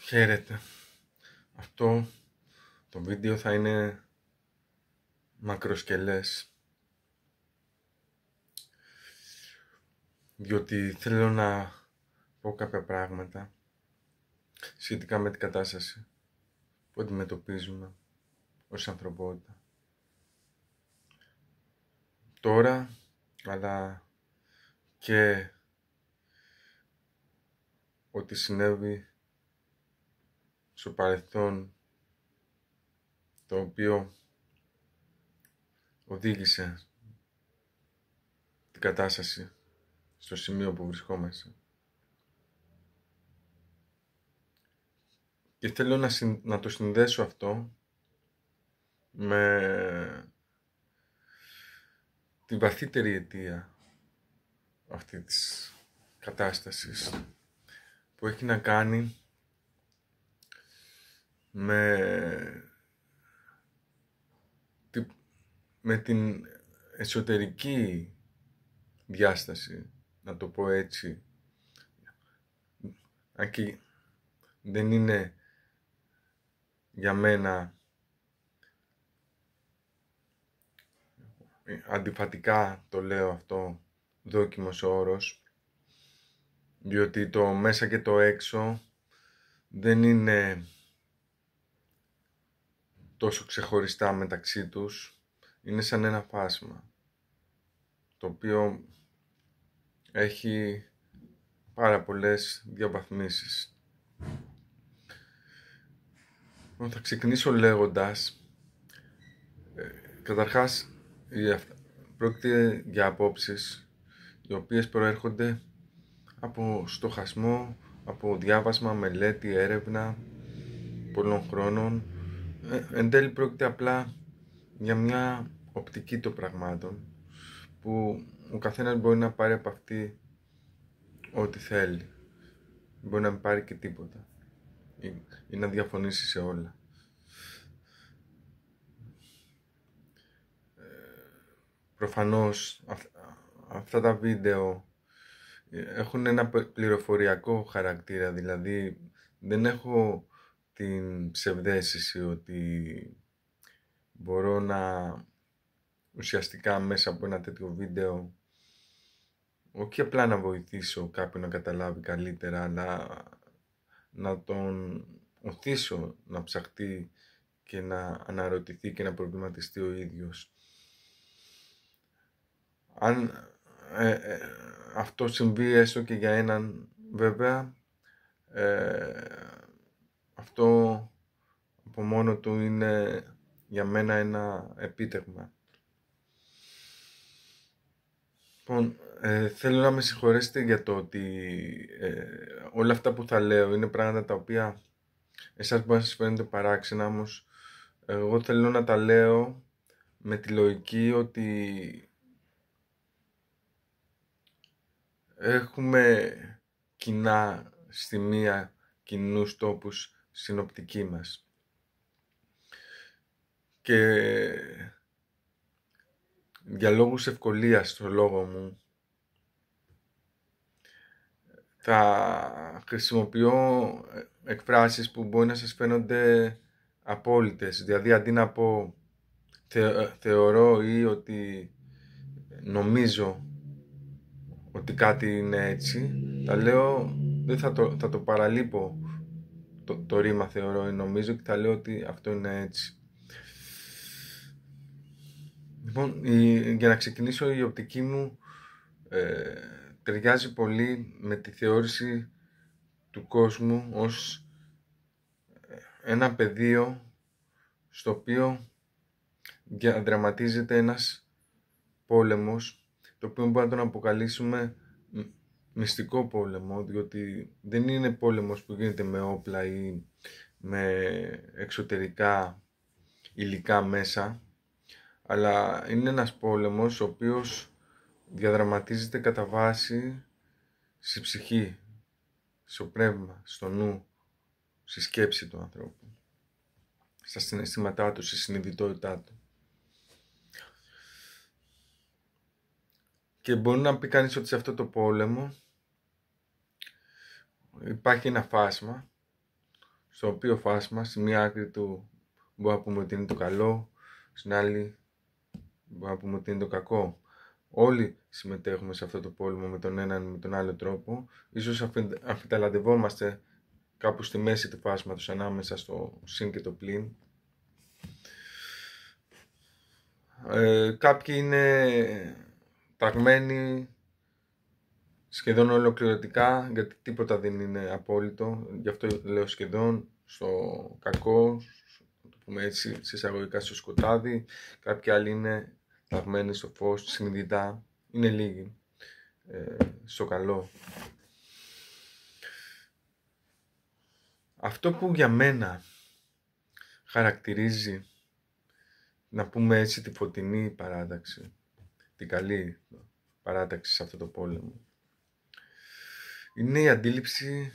Χαίρετε. Αυτό το βίντεο θα είναι μακροσκελές, διότι θέλω να πω κάποια πράγματα σχετικά με την κατάσταση που αντιμετωπίζουμε ως ανθρωπότητα τώρα, αλλά και ό,τι συνέβη στο παρελθόν, το οποίο οδήγησε την κατάσταση στο σημείο που βρισκόμαστε. Και θέλω να το συνδέσω αυτό με τη βαθύτερη αιτία αυτή της κατάστασης, που έχει να κάνει με την εσωτερική διάσταση, να το πω έτσι, αν και δεν είναι για μένα αντιφατικά, το λέω αυτό, δόκιμος όρος, διότι το μέσα και το έξω δεν είναι τόσο ξεχωριστά μεταξύ τους, είναι σαν ένα φάσμα, το οποίο έχει πάρα πολλές διαβαθμίσεις. Θα ξεκινήσω λέγοντας, καταρχάς, πρόκειται για απόψεις οι οποίες προέρχονται από στοχασμό, από διάβασμα, μελέτη, έρευνα πολλών χρόνων. Εν τέλει πρόκειται απλά για μια οπτική των πραγμάτων, που ο καθένας μπορεί να πάρει από αυτή ό,τι θέλει. Μπορεί να μην πάρει και τίποτα ή να διαφωνήσει σε όλα. Προφανώς αυτά τα βίντεο έχουν ένα πληροφοριακό χαρακτήρα, δηλαδή δεν έχω την ψευδαίσθηση ότι μπορώ να ουσιαστικά μέσα από ένα τέτοιο βίντεο όχι απλά να βοηθήσω κάποιον να καταλάβει καλύτερα, αλλά να τον οθήσω να ψαχτεί και να αναρωτηθεί και να προβληματιστεί ο ίδιος. Αν αυτό συμβεί έστω και για έναν, βέβαια, αυτό από μόνο του είναι για μένα ένα επίτευγμα. Λοιπόν, θέλω να με συγχωρέσετε για το ότι όλα αυτά που θα λέω είναι πράγματα τα οποία εσάς μπορεί να σας φαίνονται παράξενα, όμως εγώ θέλω να τα λέω με τη λογική ότι έχουμε κοινά σημεία, κοινούς τόπους στην οπτική μας. Και για λόγους ευκολίας στο λόγο μου θα χρησιμοποιώ εκφράσεις που μπορεί να σας φαίνονται απόλυτες. Δηλαδή αντί να πω θεωρώ ή ότι νομίζω ότι κάτι είναι έτσι, τα λέω, δεν θα το παραλείπω το ρήμα θεωρώ ή νομίζω και θα λέω ότι αυτό είναι έτσι. Λοιπόν, για να ξεκινήσω, η οπτική μου ταιριάζει πολύ με τη θεώρηση του κόσμου ως ένα πεδίο στο οποίο διαδραματίζεται ένας πόλεμος, το οποίο μπορεί να τον αποκαλέσουμε μυστικό πόλεμο, διότι δεν είναι πόλεμος που γίνεται με όπλα ή με εξωτερικά υλικά μέσα, αλλά είναι ένας πόλεμος ο οποίος διαδραματίζεται κατά βάση στη ψυχή, στο πνεύμα, στο νου, στη σκέψη του ανθρώπου, στα συναισθήματά του, στη συνειδητότητά του. Και μπορεί να πει κανείς ότι σε αυτό το πόλεμο υπάρχει ένα φάσμα, στο οποίο φάσμα, στη μία άκρη του μπορούμε να πούμε ότι είναι το καλό, στην άλλη μπορούμε να πούμε ότι είναι το κακό. Όλοι συμμετέχουμε σε αυτό το πόλεμο με τον έναν ή με τον άλλο τρόπο. Ίσως αμφιταλαντευόμαστε κάπου στη μέση του φάσματος ανάμεσα στο συν και το πλην. Κάποιοι είναι ταγμένοι σχεδόν ολοκληρωτικά, γιατί τίποτα δεν είναι απόλυτο, γι' αυτό λέω σχεδόν, στο κακό, το πούμε έτσι, σε εισαγωγικά στο σκοτάδι. Κάποιοι άλλοι είναι ταγμένοι στο φως, συνειδητά, είναι λίγοι στο καλό. Αυτό που για μένα χαρακτηρίζει, να πούμε έτσι, τη φωτεινή παράταξη, την καλή παράταξη σε αυτό το πόλεμο, είναι η αντίληψη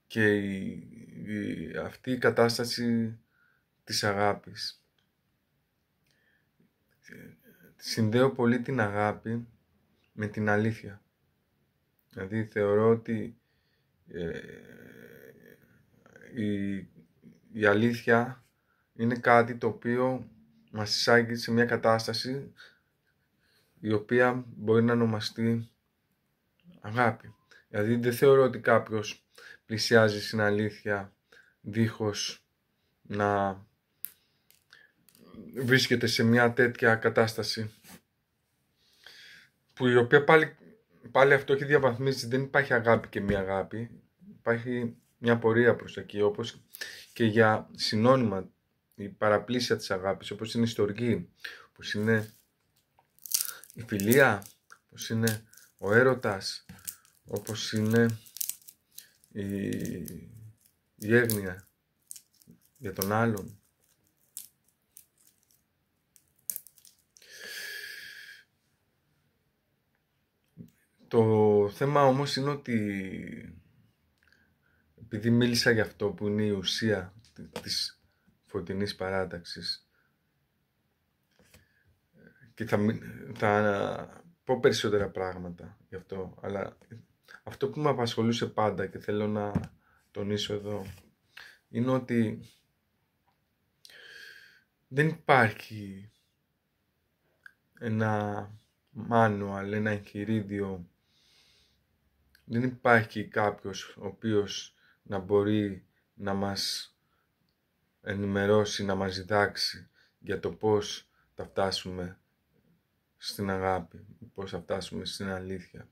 και αυτή η κατάσταση της αγάπης. Συνδέω πολύ την αγάπη με την αλήθεια. Δηλαδή θεωρώ ότι η αλήθεια είναι κάτι το οποίο μας εισάγει σε μια κατάσταση η οποία μπορεί να ονομαστεί αγάπη. Δηλαδή δεν θεωρώ ότι κάποιος πλησιάζει στην αλήθεια δίχως να βρίσκεται σε μια τέτοια κατάσταση, που η οποία πάλι αυτό έχει διαβαθμίσει. Δεν υπάρχει αγάπη και μια αγάπη, υπάρχει μια πορεία προς εκεί, όπως και για συνώνυμα η παραπλήσια της αγάπης, όπως είναι η στοργή, όπως είναι η φιλία, όπως είναι ο έρωτας, όπως είναι η έγνοια για τον άλλον. Το θέμα όμως είναι ότι, επειδή μίλησα για αυτό που είναι η ουσία της φωτεινής παράταξης, και θα πω περισσότερα πράγματα γι' αυτό, αλλά αυτό που με απασχολούσε πάντα και θέλω να τονίσω εδώ είναι ότι δεν υπάρχει ένα manual, ένα εγχειρίδιο, δεν υπάρχει κάποιος ο οποίος να μπορεί να μας ενημερώσει, να μας διδάξει για το πώς θα φτάσουμε στην αγάπη, πώς θα φτάσουμε στην αλήθεια.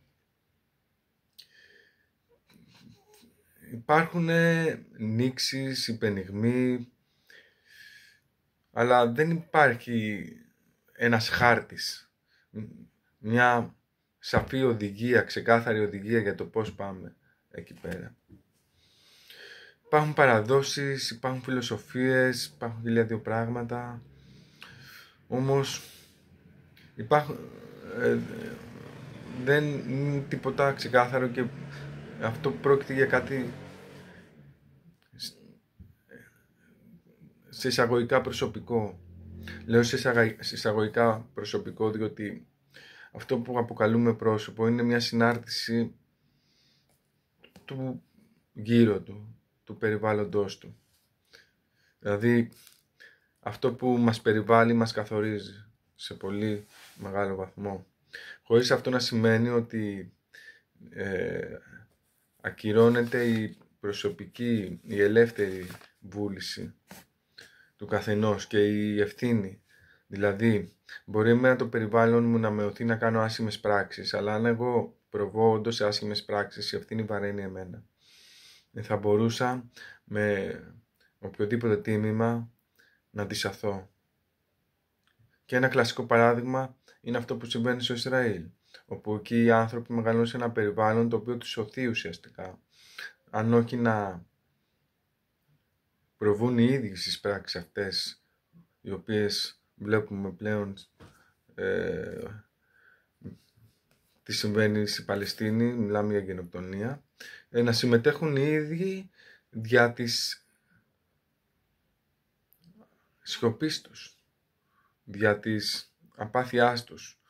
Υπάρχουν νήξεις, υπενιγμοί, αλλά δεν υπάρχει ένας χάρτης, μια σαφή οδηγία, ξεκάθαρη οδηγία για το πώς πάμε εκεί πέρα. Υπάρχουν παραδόσεις, υπάρχουν φιλοσοφίες, υπάρχουν 1002 πράγματα, όμως δεν είναι τίποτα ξεκάθαρο, και αυτό πρόκειται για κάτι σε εισαγωγικά προσωπικό. Λέω σε εισαγωγικά προσωπικό, διότι αυτό που αποκαλούμε πρόσωπο είναι μια συνάρτηση του γύρω του περιβάλλοντος του. Δηλαδή αυτό που μας περιβάλλει μας καθορίζει σε πολύ μεγάλο βαθμό, χωρίς αυτό να σημαίνει ότι ακυρώνεται η προσωπική, η ελεύθερη βούληση του καθενός και η ευθύνη. Δηλαδή, μπορεί εμένα το περιβάλλον μου να με οθεί να κάνω άσχημες πράξεις, αλλά αν εγώ προβώ όντως σε άσχημες πράξεις, η ευθύνη βαραίνει εμένα. Θα μπορούσα με οποιοδήποτε τίμημα να αντισταθώ. Και ένα κλασικό παράδειγμα είναι αυτό που συμβαίνει στο Ισραήλ, όπου εκεί οι άνθρωποι μεγαλώνουν σε ένα περιβάλλον το οποίο τους σωθεί ουσιαστικά, αν όχι να προβούν οι ίδιοι στις πράξεις αυτές, οι οποίες βλέπουμε πλέον τι συμβαίνει στη Παλαιστίνη, μιλάμε για γενοκτονία, να συμμετέχουν οι ίδιοι δια της σιωπής τους, δια της απάθειάς τους,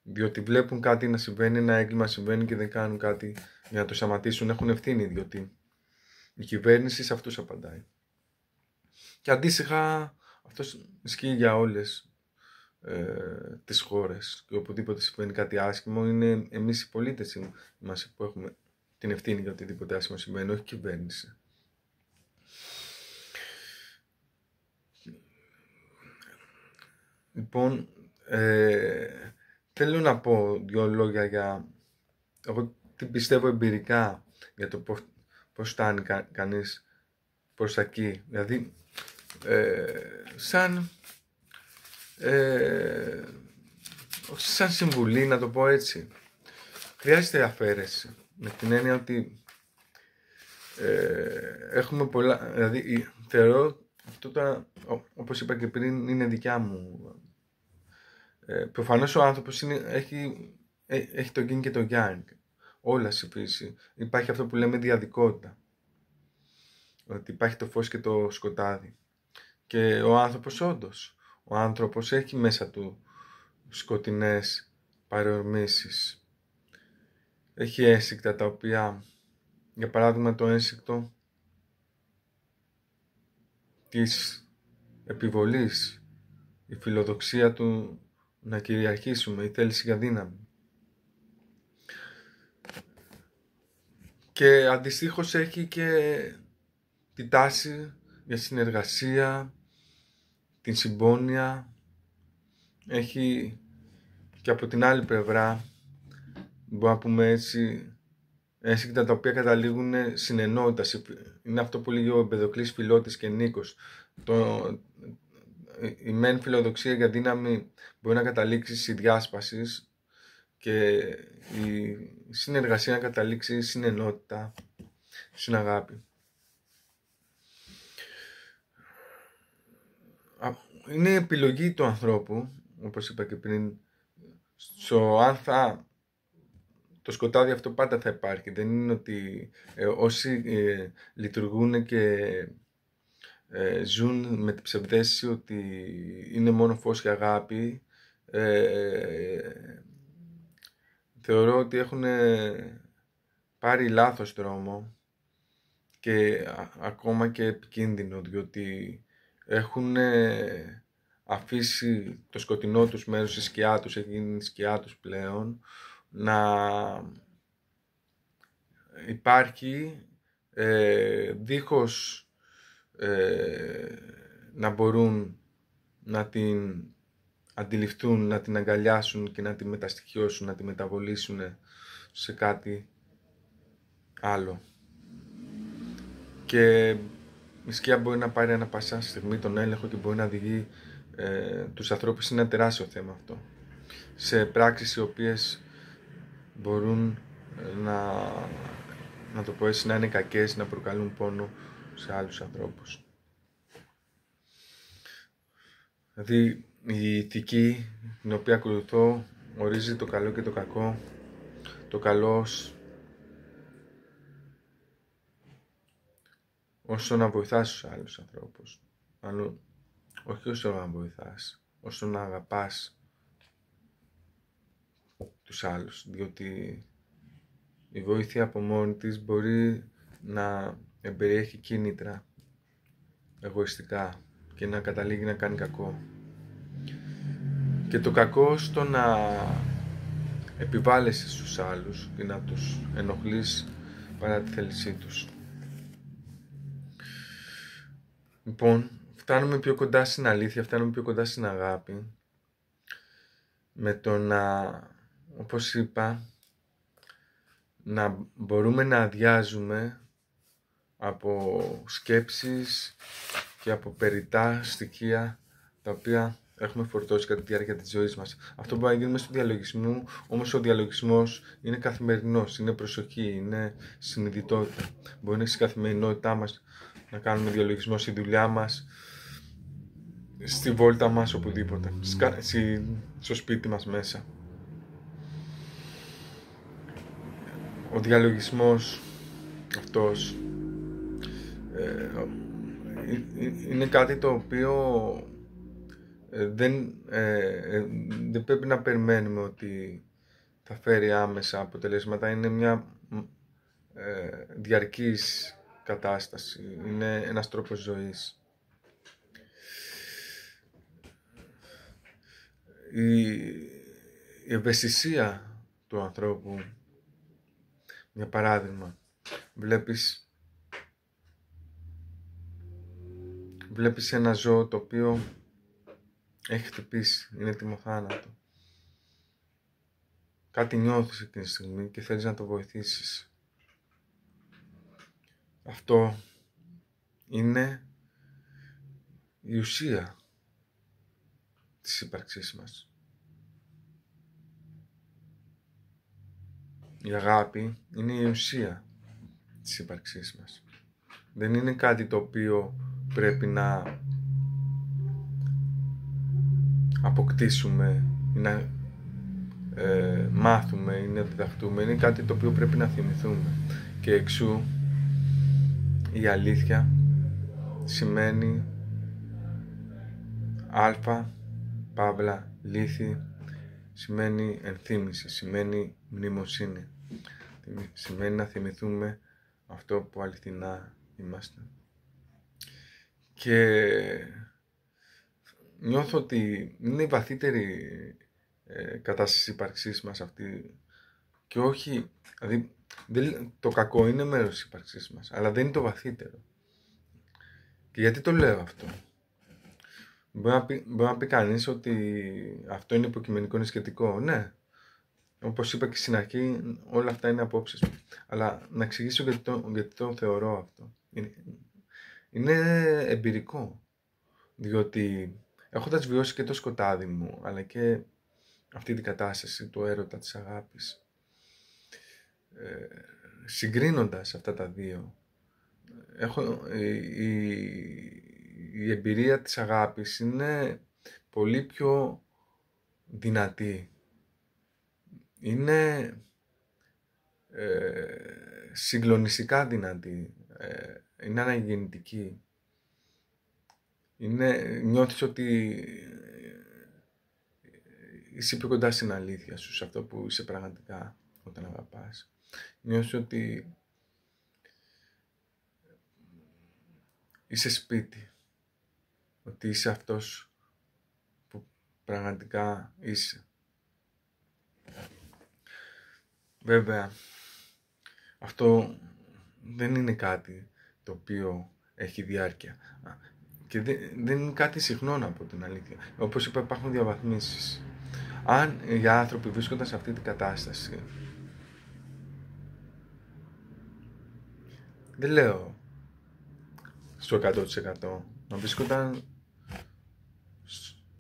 διότι βλέπουν κάτι να συμβαίνει, ένα έγκλημα συμβαίνει και δεν κάνουν κάτι για να το σταματήσουν έχουν ευθύνη, διότι η κυβέρνηση σε αυτούς απαντάει. Και αντίστοιχα αυτό ισχύει για όλες τις χώρες, και οπουδήποτε συμβαίνει κάτι άσχημο είναι εμείς οι πολίτες μας που έχουμε την ευθύνη για οτιδήποτε άσχημο συμβαίνει, όχι η κυβέρνηση. Λοιπόν, θέλω να πω δύο λόγια για εγώ τι πιστεύω εμπειρικά για το πώς φτάνει κανείς προς τα εκεί. Δηλαδή, σαν συμβουλή, να το πω έτσι, χρειάζεται αφαίρεση, με την έννοια ότι έχουμε πολλά, δηλαδή θεωρώ αυτό τώρα, όπως είπα και πριν, είναι δικιά μου. Προφανώς ο άνθρωπος έχει το yin και το yang, όλα στη φύση. Υπάρχει αυτό που λέμε διαδικότητα, ότι υπάρχει το φως και το σκοτάδι. Και ο άνθρωπος όντως, ο άνθρωπος έχει μέσα του σκοτεινές παρορμήσεις. Έχει ένσικτα τα οποία, για παράδειγμα το ένσικτο της επιβολής, η φιλοδοξία του να κυριαρχήσουμε, η θέληση για δύναμη. Και αντιστοίχως έχει και τη τάση για συνεργασία, την συμπόνια. Έχει και από την άλλη πλευρά, μπορούμε να πούμε έτσι, ένσικτα τα οποία καταλήγουν συνενότητα. Είναι αυτό που λέγει ο Εμπεδοκλής Φιλότης και Νίκος. Η μεν φιλοδοξία για δύναμη μπορεί να καταλήξει στη διάσπαση και η συνεργασία να καταλήξει στην ενότητα, στην αγάπη. Είναι επιλογή του ανθρώπου, όπως είπα και πριν, αν το σκοτάδι αυτό πάντα θα υπάρχει. Δεν είναι ότι όσοι λειτουργούν και ζουν με την ψευδαίσθηση ότι είναι μόνο φως και αγάπη, θεωρώ ότι έχουν πάρει λάθος δρόμο και ακόμα και επικίνδυνο, διότι έχουν αφήσει το σκοτεινό τους μέρος, η σκιά τους, έχει γίνει η σκιά τους πλέον, να υπάρχει δίχως να μπορούν να την αντιληφθούν, να την αγκαλιάσουν και να τη μεταστοιχιώσουν, να τη μεταβολήσουν σε κάτι άλλο. Και η σκιά μπορεί να πάρει ανά πάσα στιγμή τον έλεγχο και μπορεί να οδηγεί τους ανθρώπους. Είναι ένα τεράστιο θέμα αυτό, σε πράξεις οι οποίες μπορούν να το πω έτσι, να είναι κακές, να προκαλούν πόνο σε άλλους ανθρώπους. Δηλαδή η ηθική την οποία ακολουθώ ορίζει το καλό και το κακό. Το καλό όσο να βοηθάς τους άλλους ανθρώπους, μάλλον όχι όσο να βοηθάς, όσο να αγαπάς τους άλλους, διότι η βοήθεια από μόνη της μπορεί να εμπεριέχει κίνητρα εγωιστικά και να καταλήγει να κάνει κακό. Και το κακό στο να επιβάλλεσαι στους άλλους και να τους ενοχλείς παρά τη θέλησή τους. Λοιπόν, φτάνουμε πιο κοντά στην αλήθεια, φτάνουμε πιο κοντά στην αγάπη, με το να, όπως είπα, να μπορούμε να αδειάζουμε από σκέψεις και από περιττά στοιχεία τα οποία έχουμε φορτώσει κατά τη διάρκεια της ζωής μας. Αυτό μπορεί να γίνει μέσω του διαλογισμού, όμως ο διαλογισμός είναι καθημερινός, είναι προσοχή, είναι συνειδητότητα. Μπορεί να είναι στην καθημερινότητά μας να κάνουμε διαλογισμό στη δουλειά μας, στη βόλτα μας, οπουδήποτε, στο σπίτι μας μέσα. Ο διαλογισμός αυτός είναι κάτι το οποίο δεν πρέπει να περιμένουμε ότι θα φέρει άμεσα αποτελέσματα. Είναι μια διαρκής κατάσταση, είναι ένας τρόπος ζωής. Η ευαισθησία του ανθρώπου, για παράδειγμα, βλέπεις ένα ζώο το οποίο έχει χτυπήσει, είναι έτοιμο θάνατο. Κάτι νιώθεις εκείνη τη στιγμή και θέλεις να το βοηθήσεις. Αυτό είναι η ουσία της ύπαρξής μας. Η αγάπη είναι η ουσία της ύπαρξής μας. Δεν είναι κάτι το οποίο πρέπει να αποκτήσουμε ή να μάθουμε ή να διδαχτούμε. Είναι κάτι το οποίο πρέπει να θυμηθούμε. Και εξού η αλήθεια σημαίνει αλφα, παύλα, λύθη, σημαίνει ενθύμηση, σημαίνει μνημοσύνη. Σημαίνει να θυμηθούμε αυτό που αληθινά είμαστε. Και νιώθω ότι είναι η βαθύτερη κατάσταση ύπαρξής μας αυτή. Και όχι, δηλαδή το κακό είναι μέρος της ύπαρξής μας, αλλά δεν είναι το βαθύτερο. Και γιατί το λέω αυτό? Μπορεί να πει κανείς ότι αυτό είναι υποκειμενικό, είναι σχετικό. Ναι, όπως είπα και στην αρχή, όλα αυτά είναι απόψεις μου. Αλλά να εξηγήσω γιατί το θεωρώ αυτό. Είναι εμπειρικό. Διότι έχοντας βιώσει και το σκοτάδι μου, αλλά και αυτή την κατάσταση του έρωτα, της αγάπης, συγκρίνοντας αυτά τα δύο, η εμπειρία της αγάπης είναι πολύ πιο δυνατή. Είναι συγκλονιστικά δυνατή. Είναι αναγεννητική. Νιώθεις ότι είσαι πιο κοντά στην αλήθεια σου, σε αυτό που είσαι πραγματικά όταν αγαπάς. Νιώθεις ότι είσαι σπίτι, ότι είσαι αυτός που πραγματικά είσαι. Βέβαια, αυτό δεν είναι κάτι το οποίο έχει διάρκεια και δεν είναι κάτι συχνό, να πω την αλήθεια. Όπως είπα, υπάρχουν διαβαθμίσεις. Αν οι άνθρωποι βρίσκονταν σε αυτή την κατάσταση, δεν λέω στο 100%, να βρίσκονταν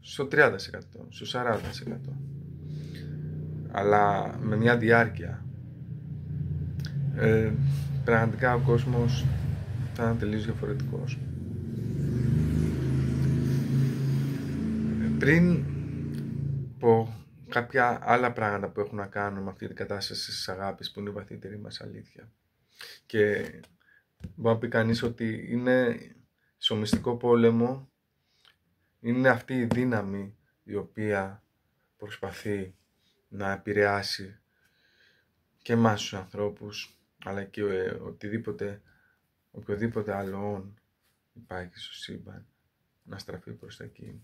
στο 30%, στο 40%, αλλά με μια διάρκεια, πραγματικά ο κόσμος θα είναι τελείως διαφορετικός. Πριν πω κάποια άλλα πράγματα που έχουν να κάνουν με αυτή την κατάσταση της αγάπης, που είναι η βαθύτερη μας αλήθεια, και μπορεί να πει κανείς ότι είναι στο μυστικό πόλεμο, είναι αυτή η δύναμη η οποία προσπαθεί να επηρεάσει και εμάς τους ανθρώπους, αλλά και οποιοδήποτε άλλο υπάρχει στο σύμπαν, να στραφεί προς τα εκεί.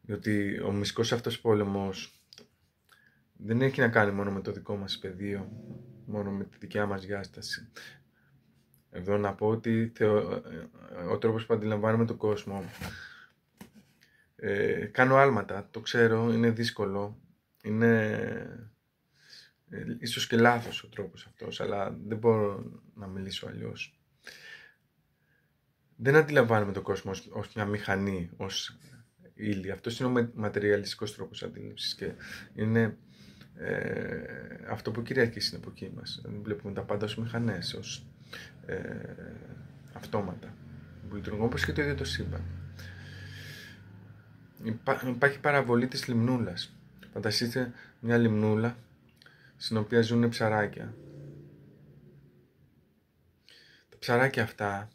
Διότι ο μυστικός αυτός πόλεμος δεν έχει να κάνει μόνο με το δικό μας πεδίο, μόνο με τη δικιά μας διάσταση. Εδώ να πω ότι ο τρόπος που αντιλαμβάνομαι τον κόσμο, κάνω άλματα, το ξέρω, είναι δύσκολο, είναι ίσως και λάθος ο τρόπος αυτός, αλλά δεν μπορώ να μιλήσω αλλιώς. Δεν αντιλαμβάνομαι τον κόσμο ως μια μηχανή, ως ύλη. Αυτός είναι ο ματεριαλιστικός τρόπος αντίληψης και είναι αυτό που κυριαρχεί στην εποχή μας. Βλέπουμε τα πάντα ως μηχανές, ως αυτόματα που λειτουργούν, όπως και το ίδιο το σύμπαν. Υπάρχει παραβολή της λιμνούλας. Φανταστείτε μια λιμνούλα στην οποία ζουν ψαράκια. Τα ψαράκια αυτά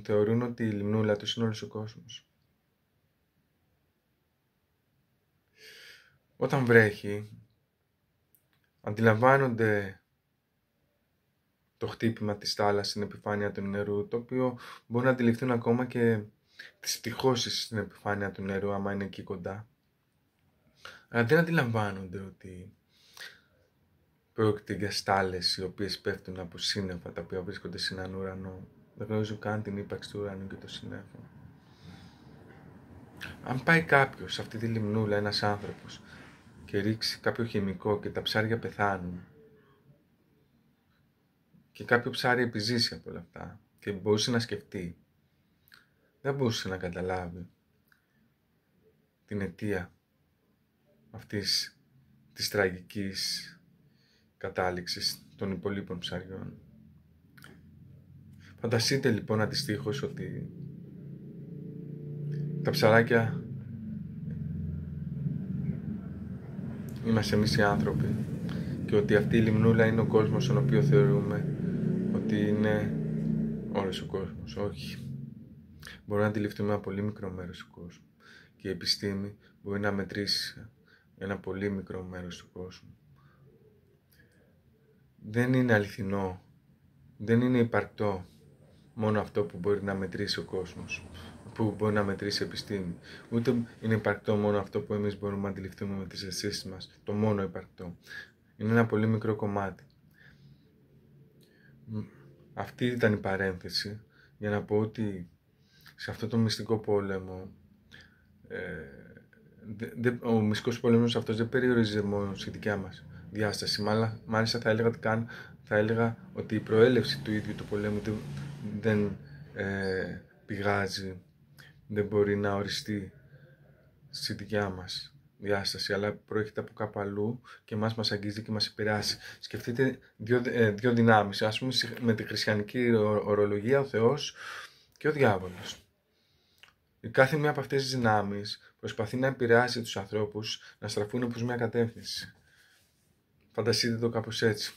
θεωρούν ότι η λιμνούλα τους είναι όλος ο κόσμος. Όταν βρέχει, αντιλαμβάνονται το χτύπημα της θάλασσας στην επιφάνεια του νερού, το οποίο μπορεί να αντιληφθούν ακόμα και τις πτυχώσεις στην επιφάνεια του νερού, άμα είναι εκεί κοντά. Αλλά δεν αντιλαμβάνονται ότι πρόκειται για στάλες οι οποίες πέφτουν από σύννεφα τα οποία βρίσκονται σε έναν ουρανό. Δεν γνωρίζουν καν την ύπαρξη του ουρανού και το σύννεφο. Αν πάει κάποιος σε αυτή τη λιμνούλα, ένας άνθρωπος, και ρίξει κάποιο χημικό και τα ψάρια πεθάνουν, και κάποιο ψάρι επιζήσει από όλα αυτά και μπορούσε να σκεφτεί, δεν μπορούσε να καταλάβει την αιτία αυτής της τραγικής κατάληξης των υπολείπων ψαριών. Φανταστείτε λοιπόν αντιστοίχως ότι τα ψαράκια είμαστε εμείς οι άνθρωποι και ότι αυτή η λιμνούλα είναι ο κόσμος στον οποίο θεωρούμε ότι είναι όλος ο κόσμος. Όχι. Μπορούμε να αντιληφθούμε ένα πολύ μικρό μέρος του κόσμου και η επιστήμη μπορεί να μετρήσει ένα πολύ μικρό μέρος του κόσμου. Δεν είναι αληθινό, δεν είναι υπαρκτό μόνο αυτό που μπορεί να μετρήσει ο κόσμος, που μπορεί να μετρήσει η επιστήμη. Ούτε είναι υπαρκτό μόνο αυτό που εμείς μπορούμε να αντιληφθούμε με τις αισθήσεις μας, το μόνο υπαρκτό. Είναι ένα πολύ μικρό κομμάτι. Αυτή ήταν η παρένθεση για να πω ότι σε αυτό το μυστικό πόλεμο, ο μυστικός πόλεμος αυτός δεν περιορίζεται μόνο στη δικιά μας διάσταση. Μάλιστα θα έλεγα ότι η προέλευση του ίδιου του πολέμου δεν πηγάζει, δεν μπορεί να οριστεί στη δικιά μας διάσταση, αλλά προέρχεται από κάπου αλλού και μας αγγίζει και μας επηρεάσει. Σκεφτείτε δύο δυνάμεις, ας πούμε με τη χριστιανική ορολογία, ο Θεός και ο διάβολος. Η κάθε μία από αυτές τις δυνάμεις προσπαθεί να επηρεάσει τους ανθρώπους να στραφούν προς μια κατεύθυνση. Φανταστείτε το κάπως έτσι.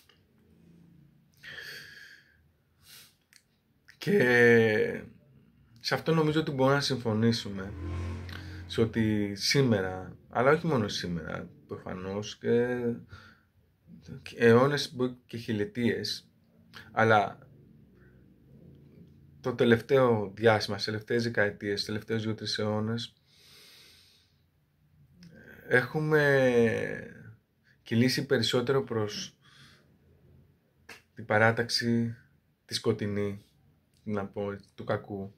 Και σε αυτό νομίζω ότι μπορούμε να συμφωνήσουμε, σε ότι σήμερα, αλλά όχι μόνο σήμερα, προφανώς και αιώνες και χιλιετίες, αλλά το τελευταίο διάστημα, τις τελευταίες δεκαετίες, τις τελευταίες 2-3 αιώνες, έχουμε κυλήσει περισσότερο προς την παράταξη τη σκοτεινή, να πω, του κακού.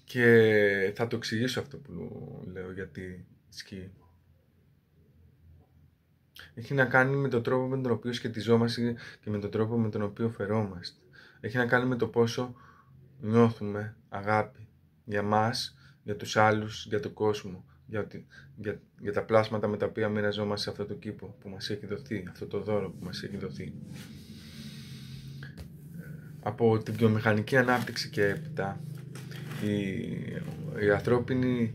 Και θα το εξηγήσω αυτό που λέω, γιατί ισχύει. Έχει να κάνει με τον τρόπο με τον οποίο σχετιζόμαστε και με τον τρόπο με τον οποίο φερόμαστε. Έχει να κάνει με το πόσο νιώθουμε αγάπη για μας, για τους άλλους, για τον κόσμο, για τα πλάσματα με τα οποία μοιραζόμαστε σε αυτό το κήπο που μας έχει δοθεί, αυτό το δώρο που μας έχει δοθεί. Από την βιομηχανική ανάπτυξη και έπειτα, η ανθρώπινη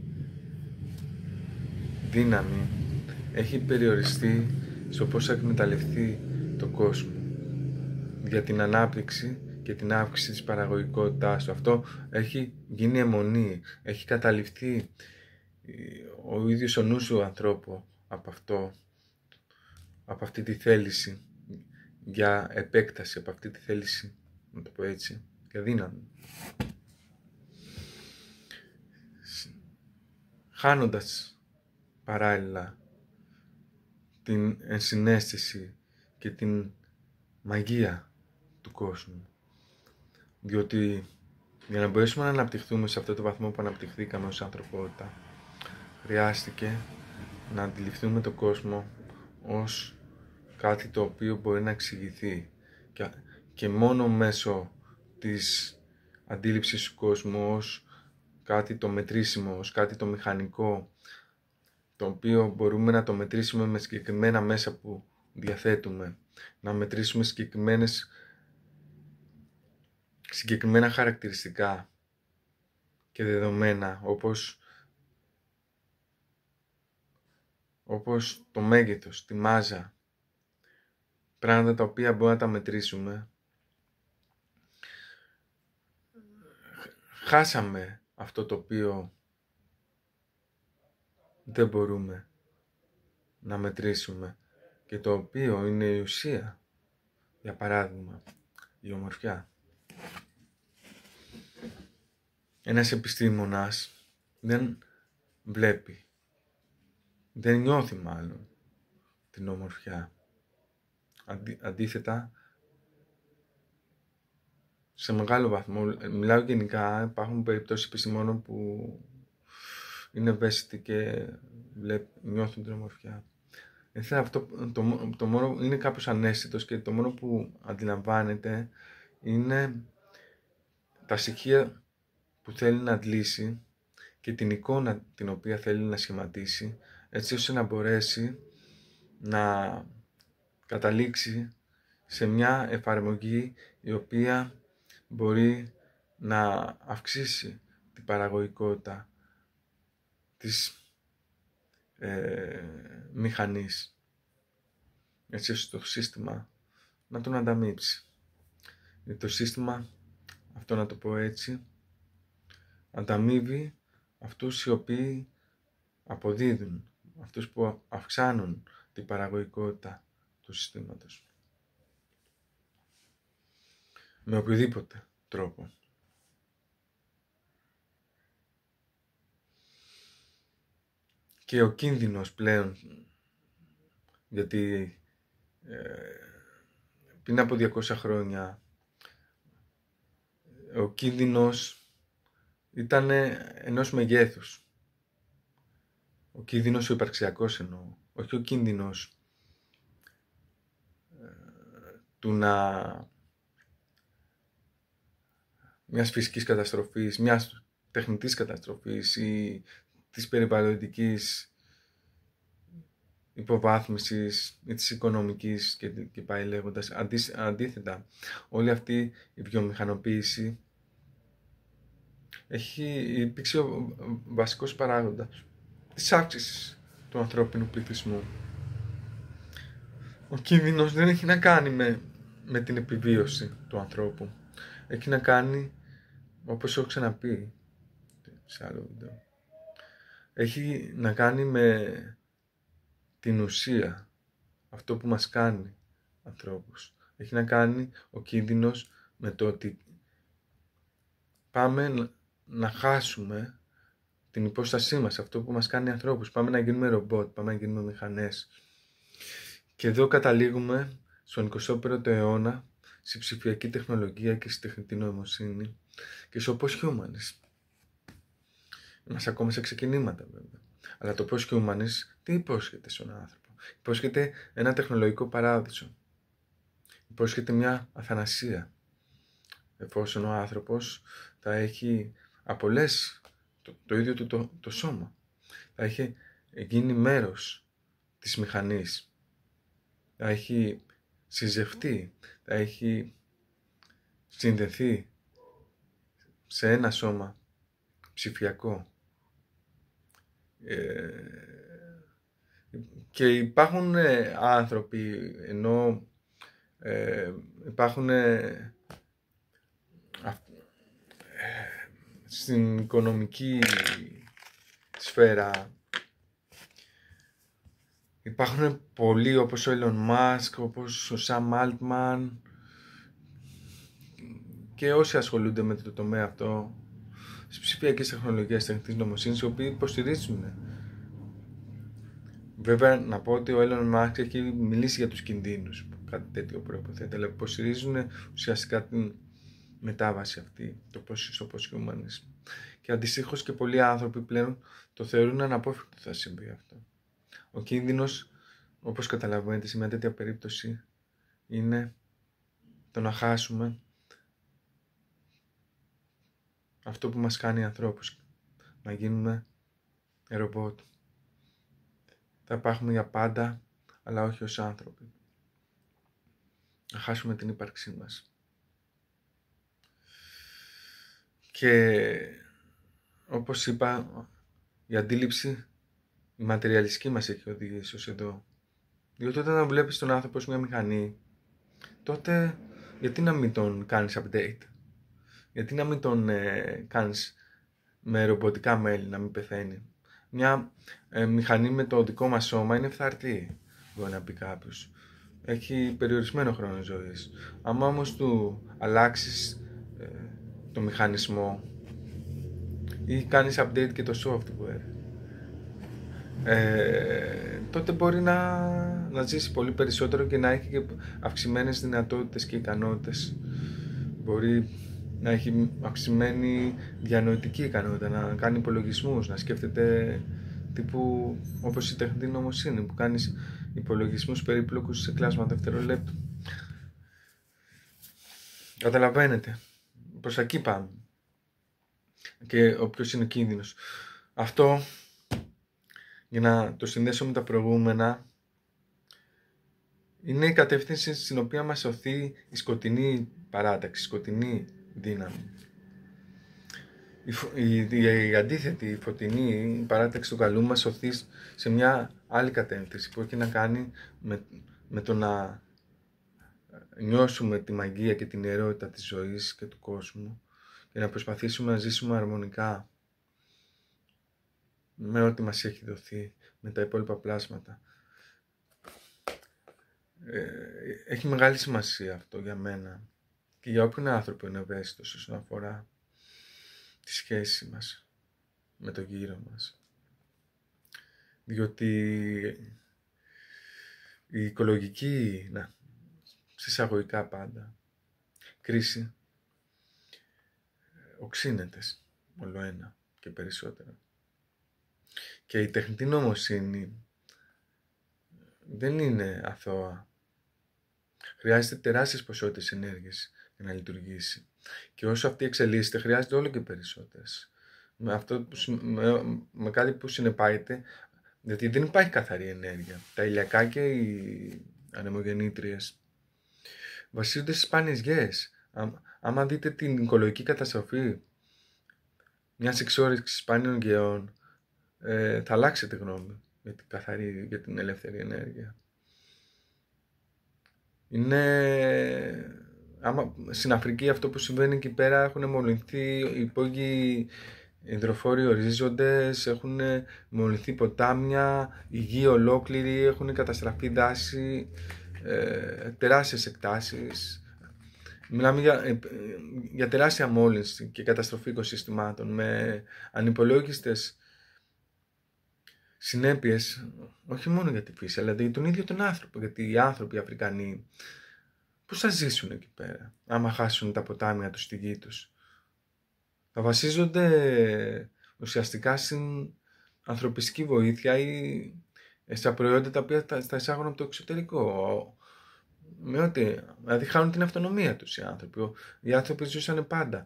δύναμη έχει περιοριστεί στο πώς θα εκμεταλλευτεί τον κόσμο για την ανάπτυξη και την αύξηση της παραγωγικότητάς του. Αυτό έχει γίνει αιμονή, έχει καταληφθεί ο ίδιος ο νους του ανθρώπου από αυτή τη θέληση για επέκταση, από αυτή τη θέληση, να το πω έτσι, για δύναμη. Χάνοντας παράλληλα την ενσυναίσθηση και την μαγεία του κόσμου. Διότι για να μπορέσουμε να αναπτυχθούμε σε αυτό το βαθμό που αναπτυχθήκαμε ως ανθρωπότητα, χρειάστηκε να αντιληφθούμε τον κόσμο ως κάτι το οποίο μπορεί να εξηγηθεί και μόνο μέσω της αντίληψης του κόσμου ως κάτι το μετρήσιμο, ως κάτι το μηχανικό, το οποίο μπορούμε να το μετρήσουμε με συγκεκριμένα μέσα που διαθέτουμε, να μετρήσουμε συγκεκριμένα χαρακτηριστικά και δεδομένα, όπως το μέγεθος, τη μάζα, πράγματα τα οποία μπορούμε να τα μετρήσουμε. Χάσαμε αυτό το οποίο δεν μπορούμε να μετρήσουμε και το οποίο είναι η ουσία Για παράδειγμα, η ομορφιά. Ένας επιστήμονας δεν βλέπει, δεν νιώθει μάλλον την ομορφιά. Αντίθετα, σε μεγάλο βαθμό, μιλάω γενικά, υπάρχουν περιπτώσεις επιστημόνων που είναι ευαίσθητοι και νιώθουν την ομορφιά. Αυτό το μόνο είναι κάπως αναίσθητος και το μόνο που αντιλαμβάνεται είναι τα στοιχεία που θέλει να αντλήσει και την εικόνα την οποία θέλει να σχηματίσει, έτσι ώστε να μπορέσει να καταλήξει σε μια εφαρμογή η οποία μπορεί να αυξήσει την παραγωγικότητα της μηχανής, έτσι ώστε το σύστημα να τον ανταμείψει. Το σύστημα, αυτό να το πω έτσι, ανταμείβει αυτούς οι οποίοι αποδίδουν, αυτούς που αυξάνουν την παραγωγικότητα του συστήματος. Με οποιοδήποτε τρόπο. Και ο κίνδυνος πλέον, γιατί πριν από 200 χρόνια ο κίνδυνος ήταν ενός μεγέθους. Ο κίνδυνος ο υπαρξιακός εννοώ, όχι ο κίνδυνος μιας φυσικής καταστροφής, μιας τεχνητής καταστροφής ή της περιβαλλοντικής υποβάθμισης ή της οικονομικής και πάει λέγοντας. Αντίθετα, όλη αυτή η βιομηχανοποίηση έχει υπήρξει ο βασικός παράγοντας της αύξησης του ανθρώπινου πληθυσμού. Ο κίνδυνος δεν έχει να κάνει με την επιβίωση του ανθρώπου. Έχει να κάνει, όπως έχω ξαναπεί σε άλλο βίντεο, έχει να κάνει με την ουσία, αυτό που μας κάνει ανθρώπους. Έχει να κάνει ο κίνδυνος με το ότι πάμε να χάσουμε την υπόστασή μας, αυτό που μας κάνει ανθρώπους. Πάμε να γίνουμε ρομπότ, πάμε να γίνουμε μηχανές. Και εδώ καταλήγουμε στον 21ο αιώνα, στη ψηφιακή τεχνολογία και στη τεχνητή νοημοσύνη και στο post-humanist. Είμαστε ακόμα σε ξεκινήματα βέβαια. Αλλά το post-humanist τι υπόσχεται στον άνθρωπο? Υπόσχεται ένα τεχνολογικό παράδεισο. Υπόσχεται μια αθανασία. Εφόσον ο άνθρωπος θα έχει απολέσει το ίδιο του το σώμα. Θα έχει γίνει μέρος της μηχανής. Θα έχει συζευτεί. Θα έχει συνδεθεί σε ένα σώμα ψηφιακό. Και υπάρχουν άνθρωποι, ενώ υπάρχουν στην οικονομική σφαίρα, υπάρχουν πολλοί όπως ο Elon Musk, όπως ο Sam Altman και όσοι ασχολούνται με το τομέα αυτό στις ψηφιακές τεχνολογίες τεχνητής νοημοσύνης, οι οποίοι υποστηρίζουν. Βέβαια, να πω ότι ο Elon Musk έχει μιλήσει για τους κινδύνους που κάτι τέτοιο προϋποθέτει, αλλά υποστηρίζουν ουσιαστικά την μετάβαση αυτή, στο post-humanism. Και αντιστοίχως και πολλοί άνθρωποι πλέον το θεωρούν αναπόφευκτο θα συμβεί αυτό. Ο κίνδυνος, όπως καταλαβαίνετε, σε μια τέτοια περίπτωση είναι το να χάσουμε αυτό που μας κάνει ανθρώπους, να γίνουμε ρομπότ. Θα υπάρχουμε για πάντα, αλλά όχι ως άνθρωποι. Να χάσουμε την ύπαρξή μας. Και όπως είπα, η αντίληψη, η ματαιριαλιστική μας έχει οδηγήσει ως εδώ. Διότι όταν βλέπεις τον άνθρωπο ως μια μηχανή, τότε γιατί να μην τον κάνεις update? Γιατί να μην τον κάνεις με ρομποτικά μέλη, να μην πεθαίνει? Μια μηχανή με το δικό μας σώμα είναι φθαρτή, μπορεί να πει κάποιος. έχει περιορισμένο χρόνο ζωής. Άμα όμως του αλλάξεις το μηχανισμό ή κάνεις update και το software, τότε μπορεί να ζήσει πολύ περισσότερο και να έχει και αυξημένες δυνατότητες και ικανότητες. Μπορεί να έχει αυξημένη διανοητική ικανότητα, να κάνει υπολογισμούς, να σκέφτεται τύπου όπως η τεχνητή νοημοσύνη που κάνεις υπολογισμούς περίπλοκους σε κλάσμα δευτερολέπτου. Καταλαβαίνετε, προς εκεί πάμε. Και ποιος είναι ο κίνδυνος. Αυτό, για να το συνδέσω με τα προηγούμενα, είναι η κατεύθυνση στην οποία μας σωθεί η σκοτεινή παράταξη, η σκοτεινή δύναμη. Η αντίθετη, η φωτεινή παράταξη του καλού μας σωθεί σε μια άλλη κατεύθυνση που έχει να κάνει με το να νιώσουμε τη μαγεία και την ιερότητα της ζωής και του κόσμου και να προσπαθήσουμε να ζήσουμε αρμονικά με ό,τι μας έχει δοθεί, με τα υπόλοιπα πλάσματα. Έχει μεγάλη σημασία αυτό για μένα και για όποιον άνθρωπο είναι ευαίσθητος όσον αφορά τη σχέση μας με το γύρο μας. Διότι η οικολογική, σε εισαγωγικά πάντα, κρίση οξύνεται όλο ένα και περισσότερο. Και η τεχνητή νοημοσύνη δεν είναι αθώα. Χρειάζεται τεράστιες ποσότητες ενέργειας για να λειτουργήσει. Και όσο αυτή εξελίσσεται, χρειάζεται όλο και περισσότερες. Με κάτι που συνεπάγεται, γιατί δεν υπάρχει καθαρή ενέργεια. Τα ηλιακά και οι ανεμογεννήτριες βασίζονται στις σπάνιες γέες. Άμα δείτε την οικολογική καταστροφή μιας εξόρυξης σπάνιων γεών, θα αλλάξετε γνώμη για την ελεύθερη ενέργεια. Στην Αφρική αυτό που συμβαίνει εκεί πέρα, έχουν μολυνθεί υπόγειοι υδροφόροι ορίζοντες, έχουν μολυνθεί ποτάμια, η γη ολόκληρη, έχουν καταστραφεί δάση, τεράστιες εκτάσεις. Μιλάμε για τεράστια μόλυνση και καταστροφή οικοσυστημάτων με ανυπολόγιστες συνέπειες, όχι μόνο για τη φύση, αλλά για τον ίδιο τον άνθρωπο. Γιατί οι άνθρωποι οι Αφρικανοί πώς θα ζήσουν εκεί πέρα, άμα χάσουν τα ποτάμια τους στη γη τους? Θα βασίζονται ουσιαστικά στην ανθρωπιστική βοήθεια ή στα προϊόντα τα οποία θα εισάγουν από το εξωτερικό. Δηλαδή χάνουν την αυτονομία τους οι άνθρωποι. Οι άνθρωποι ζούσαν πάντα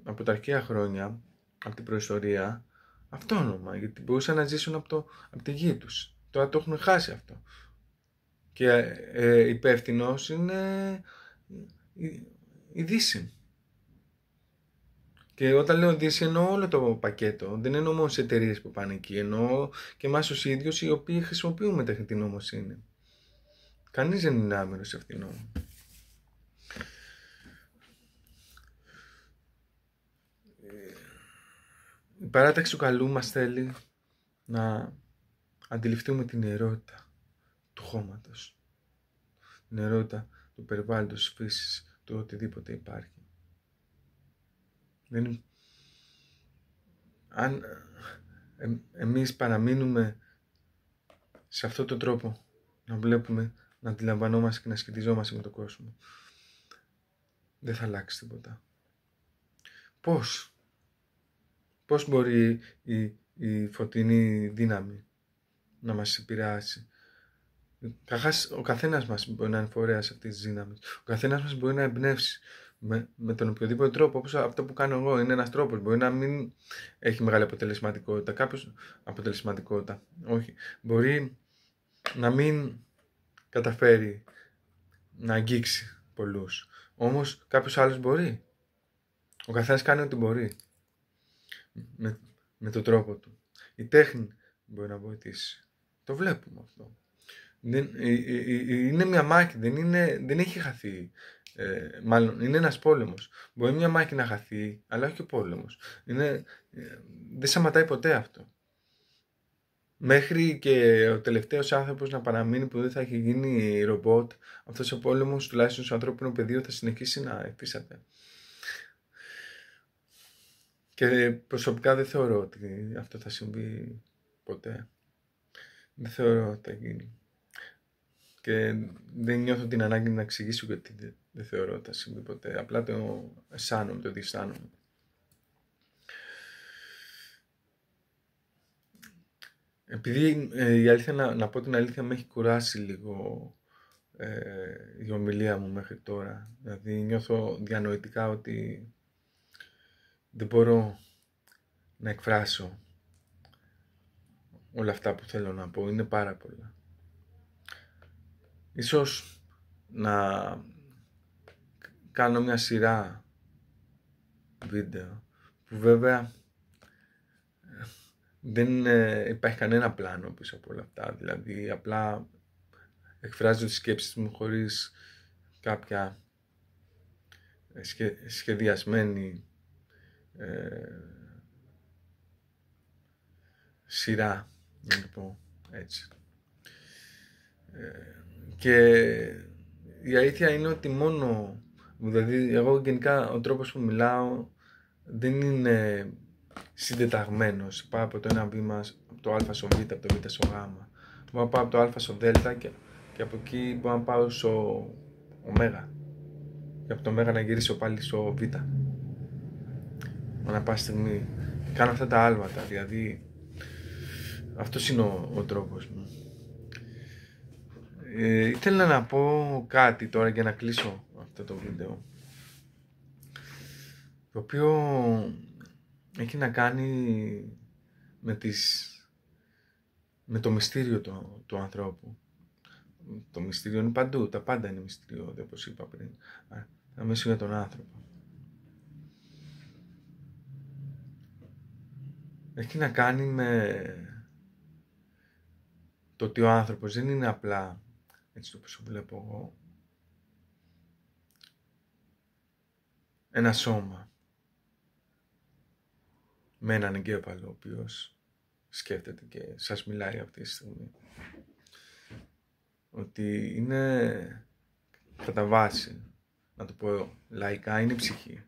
από τα αρχαία χρόνια, από την προϊστορία, αυτόνομα, γιατί μπορούσαν να ζήσουν από τη γη τους. Τώρα το έχουν χάσει αυτό. Και υπεύθυνος είναι η Δύση. Και όταν λέω Δύση εννοώ όλο το πακέτο. Δεν εννοώ μόνο σε εταιρείες που πάνε εκεί. Εννοώ και εμάς τους ίδιους οι οποίοι χρησιμοποιούμε τεχνητή νοημοσύνη. Κανείς δεν είναι άμερος σε αυτήν. Η παράταξη του καλού μας θέλει να αντιληφθούμε την ιερότητα του χώματος, την ιερότητα του περιβάλλοντος, της φύσης, του οτιδήποτε υπάρχει. Αν εμείς παραμείνουμε σε αυτόν τον τρόπο να βλέπουμε, να αντιλαμβανόμαστε και να σχετιζόμαστε με τον κόσμο, δεν θα αλλάξει τίποτα. Πώς μπορεί η φωτεινή δύναμη να μας επηρεάσει? Ο καθένας μας μπορεί να είναι φορέας αυτής της δύναμης. Ο καθένας μας μπορεί να εμπνεύσει με τον οποιοδήποτε τρόπο, όπως αυτό που κάνω εγώ. Είναι ένας τρόπος. Μπορεί να μην έχει μεγάλη αποτελεσματικότητα. Κάποιος αποτελεσματικότητα. Όχι. Μπορεί να μην καταφέρει να αγγίξει πολλούς. Όμως κάποιος άλλος μπορεί. Ο καθένας κάνει ό,τι μπορεί. Με τον τρόπο του. Η τέχνη μπορεί να βοηθήσει. Το βλέπουμε αυτό. Είναι μια μάχη, δεν έχει χαθεί. Μάλλον είναι ένας πόλεμος. Μπορεί μια μάχη να χαθεί, αλλά όχι ο πόλεμος. Δεν σταματάει ποτέ αυτό. μέχρι και ο τελευταίος άνθρωπος να παραμείνει που δεν θα έχει γίνει ρομπότ, αυτός ο πόλεμος τουλάχιστον στο ανθρώπινο πεδίο θα συνεχίσει να υφίσταται. Και προσωπικά δεν θεωρώ ότι αυτό θα συμβεί ποτέ. Δεν θεωρώ ότι θα γίνει. Και δεν νιώθω την ανάγκη να εξηγήσω γιατί δεν θεωρώ ότι θα συμβεί ποτέ. Απλά το αισθάνομαι, το διαισθάνομαι. Επειδή η αλήθεια, να πω την αλήθεια, με έχει κουράσει λίγο η ομιλία μου μέχρι τώρα. Δηλαδή νιώθω διανοητικά ότι δεν μπορώ να εκφράσω όλα αυτά που θέλω να πω. Είναι πάρα πολλά. Ίσως να κάνω μια σειρά βίντεο που βέβαια δεν υπάρχει κανένα πλάνο πίσω από όλα αυτά. Δηλαδή απλά εκφράζω τις σκέψεις μου χωρίς κάποια σχεδιασμένη σειρά, να το πω έτσι. Και η αλήθεια είναι ότι μόνο, δηλαδή εγώ γενικά ο τρόπος που μιλάω δεν είναι συντεταγμένος. Πάω από το ένα βήμα, από το α στο β, από το β στο γ. Μπορώ να πάω από το α στο δ και από εκεί μπορώ να πάω στο ω. Και από το ω να γυρίσω πάλι στο β. Ανά πάση στιγμή. Κάνω αυτά τα άλματα, δηλαδή αυτός είναι ο τρόπος μου. Ήθελα να πω κάτι τώρα για να κλείσω αυτό το βίντεο, το οποίο έχει να κάνει με το μυστήριο του ανθρώπου. Το μυστήριο είναι παντού, τα πάντα είναι μυστήριο, όπως είπα πριν. Θα μιλήσω για τον άνθρωπο. Έχει να κάνει με το ότι ο άνθρωπος δεν είναι απλά, έτσι όπως το βλέπω εγώ, ένα σώμα με έναν εγκέφαλο ο οποίος σκέφτεται και σας μιλάει αυτή τη στιγμή. Ότι είναι κατά βάση, να το πω λαϊκά, είναι η ψυχή.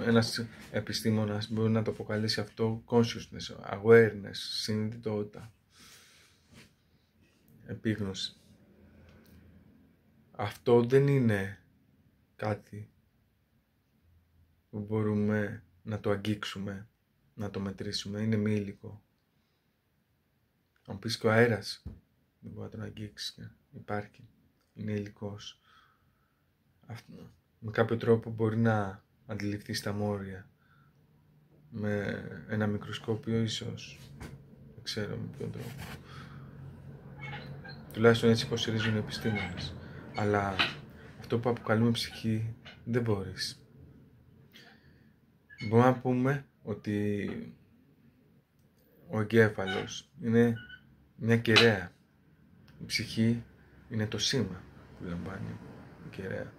Ένας επιστήμονας μπορεί να το αποκαλέσει αυτό consciousness, awareness, συνειδητότητα, επίγνωση. Αυτό δεν είναι κάτι που μπορούμε να το αγγίξουμε, να το μετρήσουμε, είναι μη υλικό. Αν πεις και ο αέρας δεν μπορεί να τον αγγίξει, υπάρχει, είναι υλικός. Αυτό, με κάποιο τρόπο μπορεί να αντιληφθεί τα μόρια, με ένα μικροσκόπιο ίσως, δεν ξέρω με ποιον τρόπο. Τουλάχιστον έτσι υποστηρίζουν οι επιστήμονες. Αλλά αυτό που αποκαλούμε ψυχή δεν μπορείς. Μπορούμε να πούμε ότι ο εγκέφαλος είναι μια κεραία. Η ψυχή είναι το σήμα που λαμβάνει η κεραία.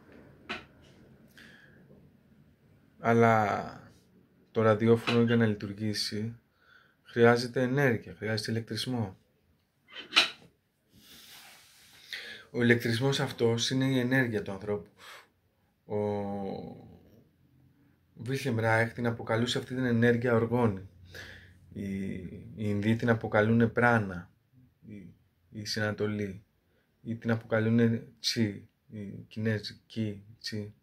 Αλλά το ραδιόφωνο για να λειτουργήσει χρειάζεται ενέργεια, χρειάζεται ηλεκτρισμό. Ο ηλεκτρισμός αυτός είναι η ενέργεια του ανθρώπου. Ο Βίλχεμ Ράιχ την αποκαλούσε αυτή την ενέργεια οργόνη. Οι Ινδοί την αποκαλούν πράνα, η Συνατολή, ή την αποκαλούν τσι, οι Κινέζοι, κι, τσι.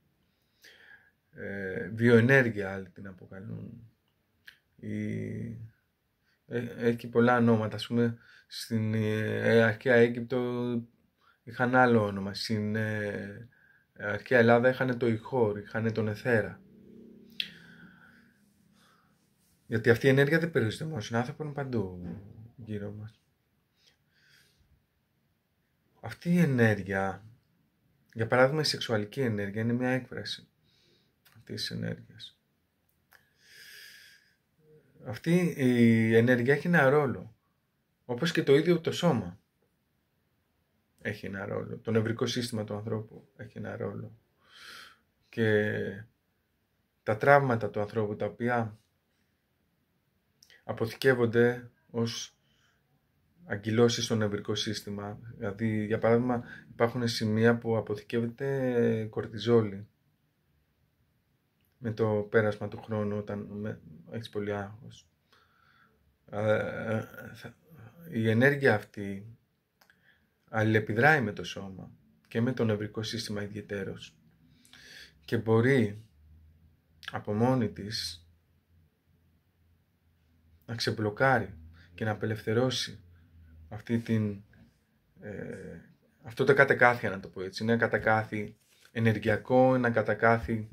Βιοενέργεια άλλοι την αποκαλούν. Έχει πολλά ονόματα, ας πούμε στην αρχαία Αίγυπτο είχαν άλλο όνομα, στην αρχαία Ελλάδα είχαν το Ιχόρ, είχαν τον Εθέρα. Γιατί αυτή η ενέργεια δεν περιορίζεται μόνο στον άνθρωπο, είναι παντού γύρω μας. Αυτή η ενέργεια, για παράδειγμα η σεξουαλική ενέργεια, είναι μια έκφραση αυτής της ενέργειας. Αυτή η ενέργεια έχει ένα ρόλο, όπως και το ίδιο το σώμα έχει ένα ρόλο, το νευρικό σύστημα του ανθρώπου έχει ένα ρόλο και τα τραύματα του ανθρώπου τα οποία αποθηκεύονται ως αγκυλώσεις στο νευρικό σύστημα. Δηλαδή, για παράδειγμα, υπάρχουν σημεία που αποθηκεύεται κορτιζόλη με το πέρασμα του χρόνου, όταν έχεις πολύ άγχος. Η ενέργεια αυτή αλληλεπιδράει με το σώμα και με το νευρικό σύστημα ιδιαιτέρως και μπορεί από μόνη της να ξεμπλοκάρει και να απελευθερώσει αυτό το κατακάθι, να το πω έτσι. Είναι ένα κατακάθι ενεργειακό, ένα κατακάθι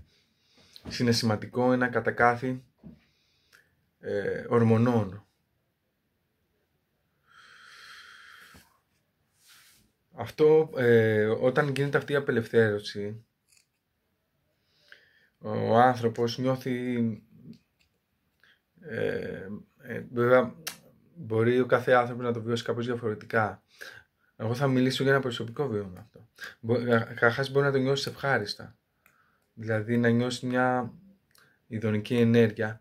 συναισθηματικό, ένα κατακάθι ορμονών. Αυτό, όταν γίνεται αυτή η απελευθέρωση, ο άνθρωπος νιώθει, βέβαια μπορεί ο κάθε άνθρωπος να το βιώσει κάπως διαφορετικά. Εγώ θα μιλήσω για ένα προσωπικό βίωμα αυτό. Καταρχάς μπορεί να το νιώσεις ευχάριστα. Δηλαδή να νιώσεις μια ειδονική ενέργεια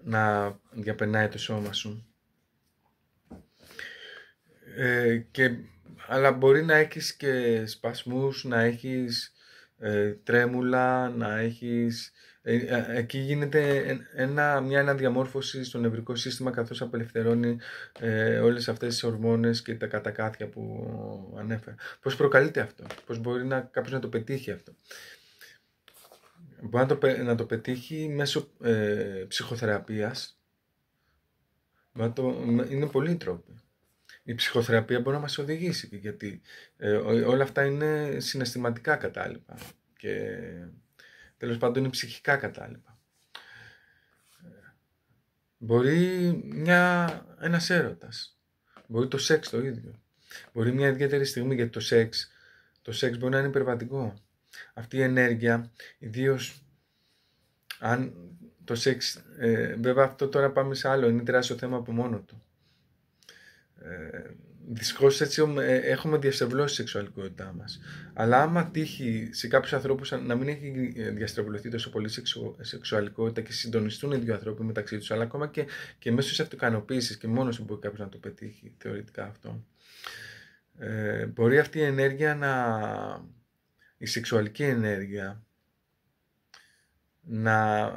να διαπερνάει το σώμα σου. Αλλά μπορεί να έχεις και σπασμούς, να έχεις τρέμουλα, να έχεις... εκεί γίνεται μια αναδιαμόρφωση στο νευρικό σύστημα, καθώς απελευθερώνει όλες αυτές τις ορμόνες και τα κατακάθια που ανέφερα. Πώς προκαλείται αυτό, πώς μπορεί κάποιος να το πετύχει αυτό. Μπορεί να το πετύχει μέσω ψυχοθεραπείας. Είναι πολλοί τρόποι. Η ψυχοθεραπεία μπορεί να μας οδηγήσει, γιατί όλα αυτά είναι συναισθηματικά κατάλοιπα και τέλος πάντων είναι ψυχικά κατάλοιπα. Μπορεί ένας έρωτας, μπορεί το σεξ το ίδιο, μπορεί μια ιδιαίτερη στιγμή, γιατί το σεξ μπορεί να είναι υπερβατικό. Αυτή η ενέργεια, ιδίως αν το σεξ, βέβαια αυτό τώρα πάμε σε άλλο, είναι τεράστιο θέμα από μόνο του. Δυστυχώς έτσι έχουμε διαστρεβλώσει τη σεξουαλικότητά μας. Αλλά άμα τύχει σε κάποιους ανθρώπους να μην έχει διαστρεβλωθεί τόσο πολύ σεξουαλικότητα και συντονιστούν οι δύο άνθρωποι μεταξύ τους, αλλά ακόμα και μέσω της αυτοικανοποίησης και μόνος μπορεί κάποιος να το πετύχει θεωρητικά αυτό, μπορεί αυτή η ενέργεια η σεξουαλική ενέργεια να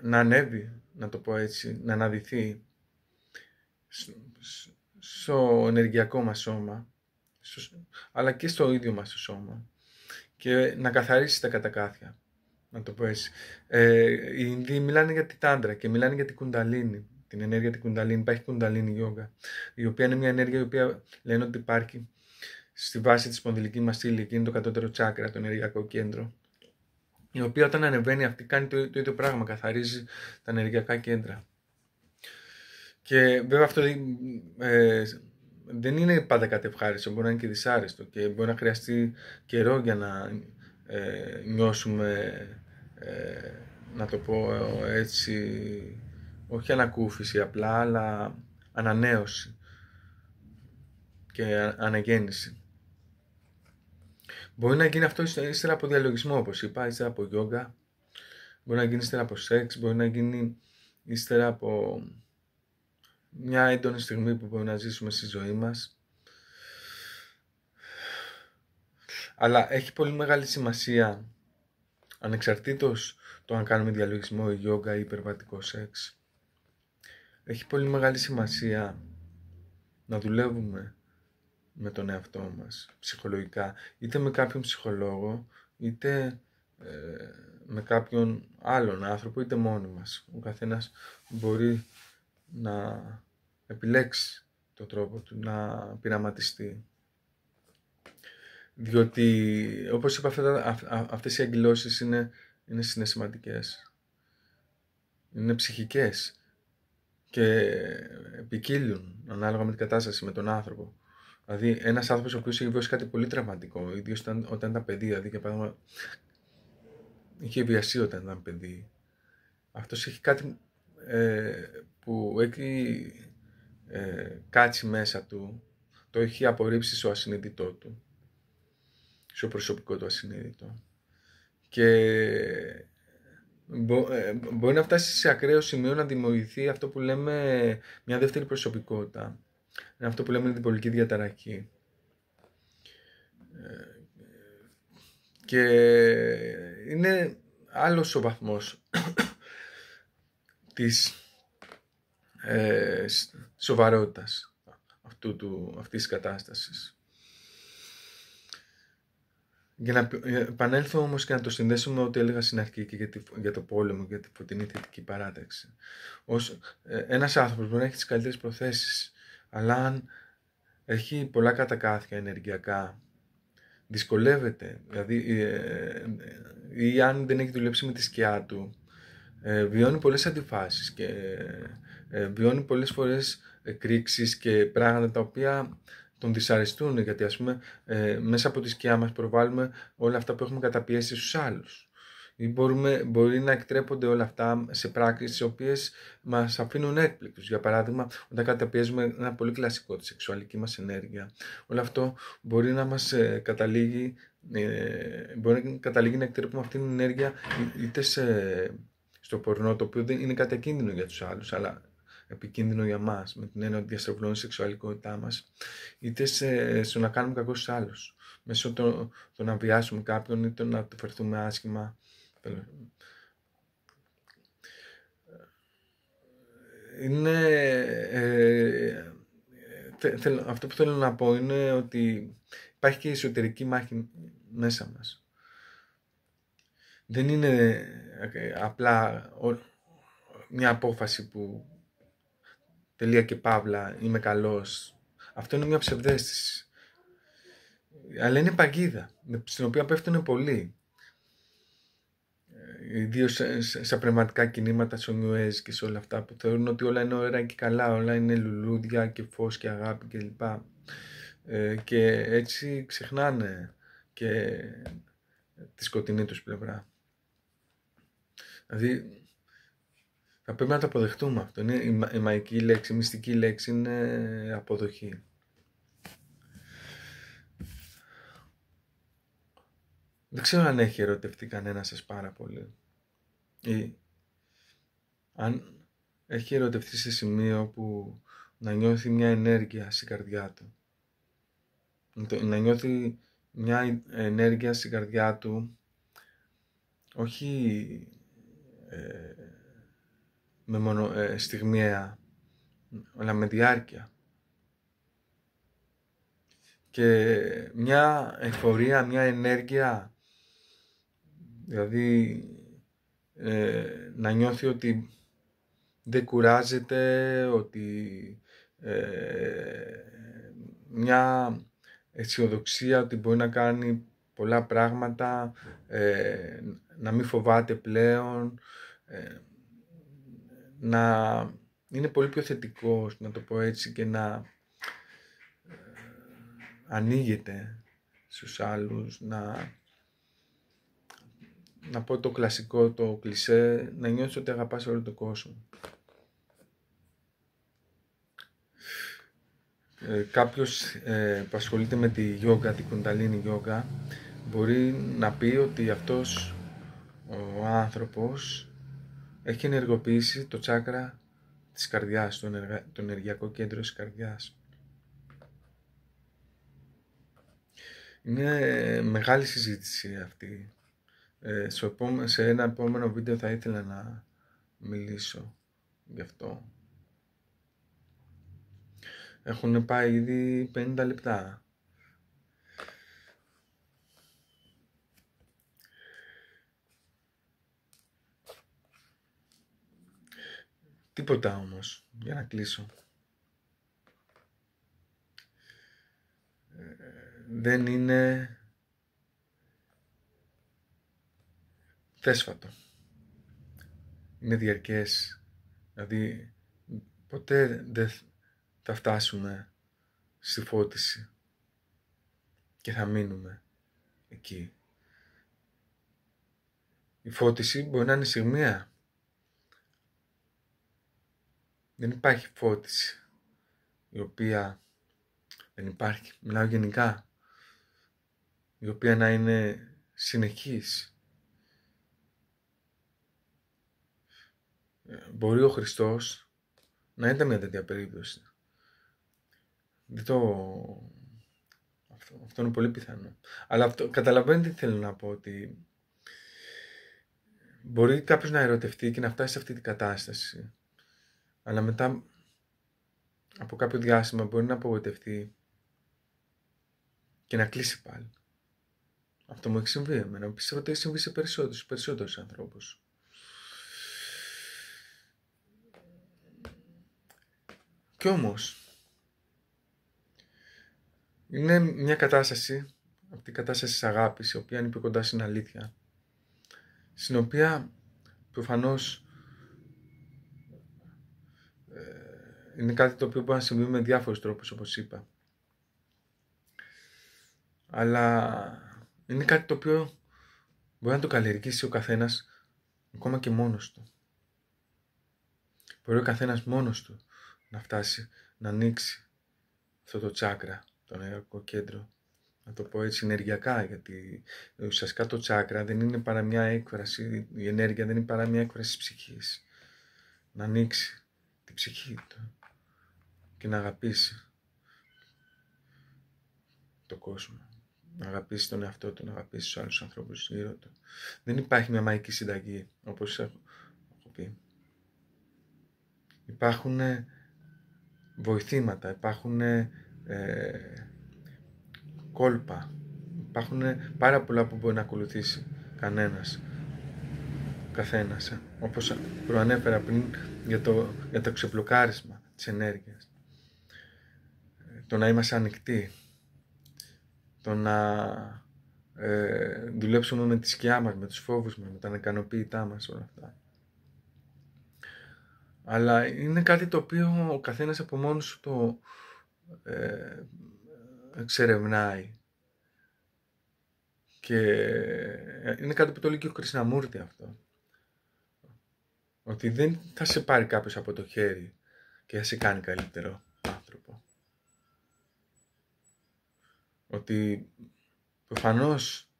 ανέβει, να το πω έτσι, να αναδυθεί στο ενεργειακό μας σώμα, αλλά και στο ίδιο μας το σώμα, και να καθαρίσει τα κατακάθια, να το πω έτσι. Οι Ινδοί μιλάνε για τη τάντρα και μιλάνε για την κουνταλίνη, την ενέργεια την κουνταλίνη. Υπάρχει κουνταλίνη γιόγκα, η οποία είναι μια ενέργεια η οποία λένε ότι υπάρχει στη βάση της σπονδυλικής μας ύλη, και είναι το κατώτερο τσάκρα, το ενεργειακό κέντρο, η οποία όταν ανεβαίνει αυτή κάνει το ίδιο πράγμα, καθαρίζει τα ενεργειακά κέντρα. Και βέβαια αυτό δεν είναι πάντα κάτι ευχάριστο, μπορεί να είναι και δυσάρεστο και μπορεί να χρειαστεί καιρό για να νιώσουμε, να το πω έτσι, όχι ανακούφιση απλά, αλλά ανανέωση και αναγέννηση. Μπορεί να γίνει αυτό ύστερα από διαλογισμό, όπως είπα, ύστερα από γιόγκα, μπορεί να γίνει ύστερα από σεξ, μπορεί να γίνει ύστερα από μια έντονη στιγμή που μπορεί να ζήσουμε στη ζωή μας. Αλλά έχει πολύ μεγάλη σημασία, ανεξαρτήτως το αν κάνουμε διαλογισμό ή γιόγκα ή υπερβατικό σεξ, έχει πολύ μεγάλη σημασία να δουλεύουμε με τον εαυτό μας ψυχολογικά, είτε με κάποιον ψυχολόγο, είτε με κάποιον άλλον άνθρωπο, είτε μόνοι μας. Ο καθένας μπορεί να επιλέξει τον τρόπο του, να πειραματιστεί. Διότι, όπως είπα, αυτές οι αγκυλώσεις είναι συναισθηματικές, είναι ψυχικές και ποικίλουν ανάλογα με την κατάσταση, με τον άνθρωπο. Δηλαδή, ένας άνθρωπος ο οποίος έχει βιώσει κάτι πολύ τραυματικό, ιδίως όταν ήταν παιδί, δηλαδή, για παράδειγμα, είχε βιαστεί όταν ήταν παιδί, αυτός έχει κάτι που έχει κάτσει μέσα του, το έχει απορρίψει στο ασυνείδητό του, στο προσωπικό του ασυνείδητο. Και μπορεί να φτάσει σε ακραίο σημείο να δημιουργηθεί αυτό που λέμε μια δεύτερη προσωπικότητα. Είναι αυτό που λέμε διπολική διαταραχή. Και είναι άλλος ο βαθμός της σοβαρότητας αυτής της κατάστασης. Για να επανέλθω όμως και να το συνδέσω με ό,τι έλεγα στην αρχή και για το πόλεμο, για τη φωτεινή θετική παράταξη. Ένας άνθρωπος μπορεί να έχει τις καλύτερες προθέσεις, αλλά αν έχει πολλά κατακάθια ενεργειακά, δυσκολεύεται, δηλαδή, ή αν δεν έχει δουλέψει με τη σκιά του, βιώνει πολλές αντιφάσεις και βιώνει πολλές φορές εκρήξεις και πράγματα τα οποία τον δυσαρεστούν, γιατί ας πούμε μέσα από τη σκιά μας προβάλλουμε όλα αυτά που έχουμε καταπιέσει στους άλλους, ή μπορεί να εκτρέπονται όλα αυτά σε πράξεις τις οποίες μας αφήνουν έκπληκτους. Για παράδειγμα, όταν καταπιέζουμε ένα πολύ κλασικό, τη σεξουαλική μας ενέργεια, όλο αυτό μπορεί να μας καταλήγει να εκτρέπουμε αυτήν την ενέργεια είτε στο πορνό, το οποίο δεν είναι κατακίνδυνο για τους άλλους, αλλά επικίνδυνο για μας, με την έννοια ότι διαστρεβλώνει η σεξουαλικότητά μας, είτε στο να κάνουμε κακό στους άλλους, μέσω το να βιάσουμε κάποιον ή το να του φερθούμε άσχημα. Αυτό που θέλω να πω είναι ότι υπάρχει και η εσωτερική μάχη μέσα μας. Δεν είναι απλά μια απόφαση που τελεία και παύλα είμαι καλός. Αυτό είναι μια ψευδαίσθηση. Αλλά είναι παγίδα, στην οποία πέφτουν πολλοί. Ιδίως στα πνευματικά κινήματα, στο New Age και σε όλα αυτά, που θεωρούν ότι όλα είναι ωραία και καλά, όλα είναι λουλούδια και φως και αγάπη κλπ. Και έτσι ξεχνάνε και τη σκοτεινή τους πλευρά. Δηλαδή, θα πρέπει να το αποδεχτούμε αυτό. Είναι η μαγική λέξη, η μυστική λέξη είναι αποδοχή. Δεν ξέρω αν έχει ερωτευτεί κανένα σας πάρα πολύ, ή αν έχει ερωτευτεί σε σημείο που να νιώθει μια ενέργεια στην καρδιά του. Να νιώθει μια ενέργεια στην καρδιά του, όχι στιγμιαία, αλλά με διάρκεια. Και μια εφορία, μια ενέργεια, δηλαδή να νιώθει ότι δεν κουράζεται, ότι μια αισιοδοξία ότι μπορεί να κάνει πολλά πράγματα, να μην φοβάται πλέον, να είναι πολύ πιο θετικός, να το πω έτσι, και να ανοίγεται στους άλλους, να πω το κλασικό, το κλισέ, να νιώσεις ότι αγαπάς όλο τον κόσμο. Κάποιος που ασχολείται με τη γιόγκα, την κουνταλίνη γιόγκα, μπορεί να πει ότι αυτός ο άνθρωπος έχει ενεργοποιήσει το τσάκρα της καρδιάς, το ενεργειακό κέντρο της καρδιάς. Είναι μεγάλη συζήτηση αυτή. Σε ένα επόμενο βίντεο θα ήθελα να μιλήσω γι' αυτό. Έχουν πάει ήδη 50 λεπτά. Τίποτα όμως, για να κλείσω. Δεν είναι θέσφατο. Είναι διαρκές. Δηλαδή, ποτέ δεν θα φτάσουμε στη φώτιση και θα μείνουμε εκεί. Η φώτιση μπορεί να είναι στιγμιαία. Δεν υπάρχει φώτιση η οποία δεν υπάρχει, μιλάω γενικά, η οποία να είναι συνεχής. μπορεί ο Χριστός να ήταν μια τέτοια περίπτωση. Αυτό είναι πολύ πιθανό. Αλλά καταλαβαίνετε τι θέλω να πω, ότι μπορεί κάποιος να ερωτευτεί και να φτάσει σε αυτή την κατάσταση, αλλά μετά από κάποιο διάστημα μπορεί να απογοητευτεί και να κλείσει πάλι. Αυτό μου έχει συμβεί εμένα. Πιστεύω ότι έχει συμβεί σε περισσότερους ανθρώπους. Κι όμως, είναι μια κατάσταση, αυτή η κατάσταση της αγάπης, η οποία είναι πιο κοντά στην αλήθεια, στην οποία προφανώς είναι κάτι το οποίο μπορεί να συμβεί με διάφορους τρόπους, όπως είπα. Αλλά είναι κάτι το οποίο μπορεί να το καλλιεργήσει ο καθένας ακόμα και μόνος του. Μπορεί ο καθένας μόνος του να φτάσει να ανοίξει αυτό το τσάκρα, το ενεργειακό κέντρο. Να το πω έτσι ενεργειακά, γιατί ουσιαστικά το τσάκρα δεν είναι παρά μια έκφραση, η ενέργεια δεν είναι παρά μια έκφραση της ψυχής. Να ανοίξει την ψυχή του και να αγαπήσει τον κόσμο. Να αγαπήσει τον εαυτό του, να αγαπήσει τους άλλους ανθρώπους γύρω του. Δεν υπάρχει μια μαγική συνταγή, όπως έχω πει. Υπάρχουν βοηθήματα, υπάρχουν κόλπα, υπάρχουν πάρα πολλά που μπορεί να ακολουθήσει καθένας, όπως προανέφερα πριν για το ξεπλοκάρισμα της ενέργειας, το να είμαστε ανοιχτοί, το να δουλέψουμε με τη σκιά μας, με τους φόβους μας, με τα ανικανοποίητά μας, όλα αυτά. Αλλά είναι κάτι το οποίο ο καθένας από μόνος του το εξερευνάει. Και είναι κάτι που το λέει και ο Κρισμούρτη αυτό. Ότι δεν θα σε πάρει κάποιος από το χέρι και θα σε κάνει καλύτερο άνθρωπο. Ότι προφανώς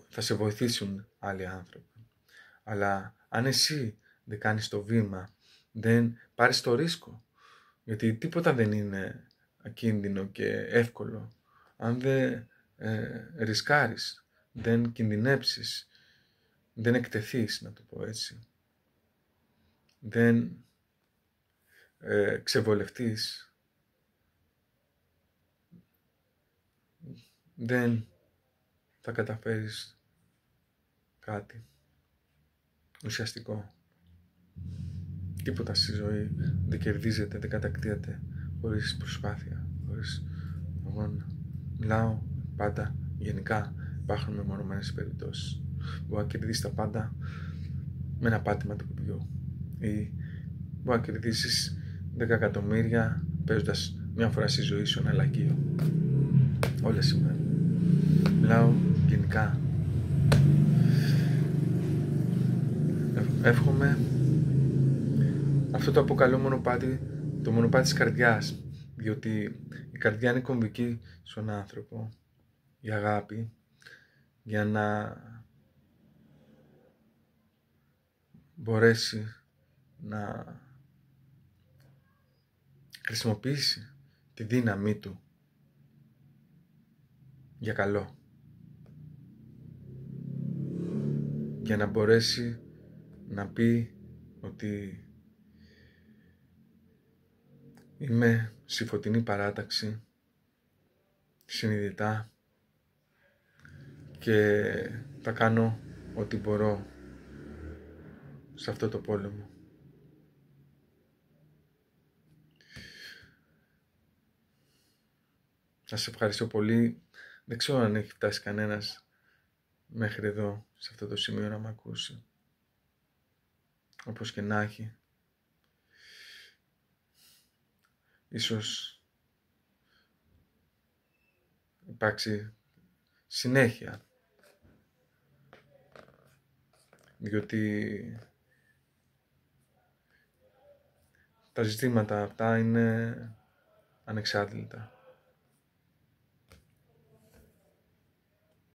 θα σε βοηθήσουν άλλοι άνθρωποι. Αλλά αν εσύ δεν κάνεις το βήμα, δεν πάρεις το ρίσκο, γιατί τίποτα δεν είναι ακίνδυνο και εύκολο, αν δεν ρισκάρεις, δεν κινδυνέψεις, δεν εκτεθείς, να το πω έτσι, δεν ξεβολευτείς, δεν θα καταφέρεις κάτι ουσιαστικό. Τίποτα στη ζωή δεν κερδίζεται, δεν κατακτείεται χωρίς προσπάθεια, χωρίς αγώνα. Μιλάω πάντα γενικά, υπάρχουν μεμονωμένες περιπτώσεις. Μπορεί να κερδίσεις τα πάντα με ένα πάτημα του κουμπιού, ή μπορεί να κερδίσεις 10 εκατομμύρια παίζοντας μια φορά στη ζωή σου ένα λαγείο. Όλες συμβαίνουν. Μιλάω γενικά. Εύχομαι αυτό το αποκαλώ μονοπάτι, το μονοπάτι της καρδιάς, διότι η καρδιά είναι κομβική στον άνθρωπο, η αγάπη, για να μπορέσει να χρησιμοποιήσει τη δύναμή του για καλό, για να μπορέσει να πει ότι είμαι στη φωτεινή παράταξη συνειδητά και θα κάνω ό,τι μπορώ σε αυτό το πόλεμο. Σας ευχαριστώ πολύ. Δεν ξέρω αν έχει φτάσει κανένας μέχρι εδώ, σε αυτό το σημείο, να μ' ακούσει. Όπως και να έχει. Ίσως υπάρξει συνέχεια. Διότι τα ζητήματα αυτά είναι ανεξάντλητα.